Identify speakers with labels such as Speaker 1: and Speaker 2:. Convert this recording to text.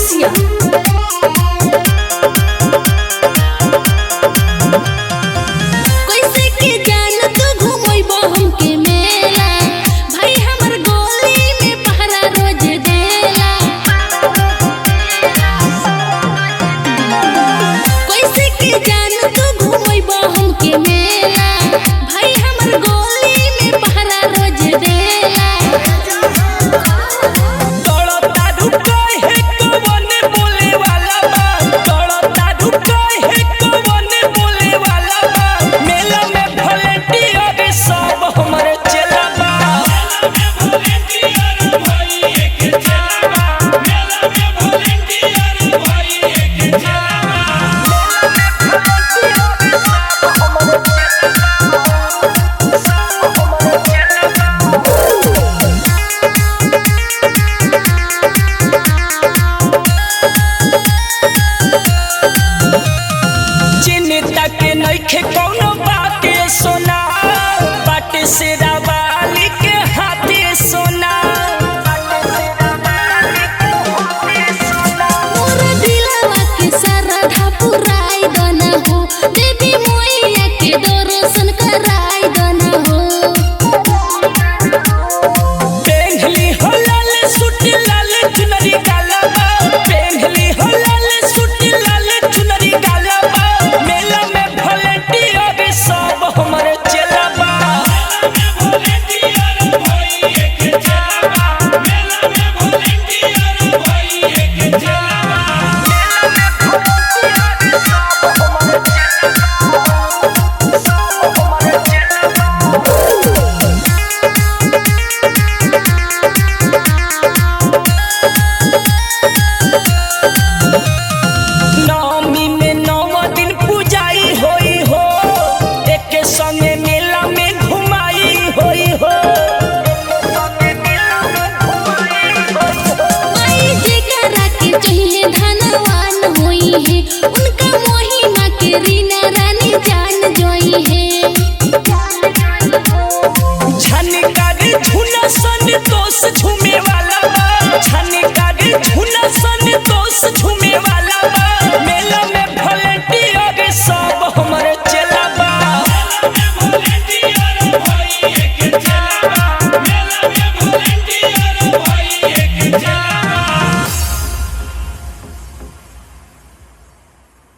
Speaker 1: चौरसिया। कैसे के जान तू घुमैबो हमके मेला, भाई हमर गोली में पहरा रोज देला। कैसे के जान तू घुमैबो हमके मेला, भाई हमर गोली में पहरा रोज देला।
Speaker 2: चिंता के नइखे कौनो बाते सोना, बाटे से रावाली के हाथे सोना।
Speaker 1: मोर दिलवा के सरधा पुराई दना हो, देवी मैया के दर्शन कराई दना हो।
Speaker 2: पेंघली हो लाल सूट लाल चुनरी कालाबा, पेंघली हो लाल सूट लाल चुनरी कालाबा। मेला में वॉलंटियर सब हमर चेलाबा। नवमी में 9 दिन पूजाई होई हो, एके संगे मेला में घुमाई होई हो।
Speaker 1: माई जेकरा के चाहिए धनवान होई है, उनका महिमा के रीना रानी जान जोई है।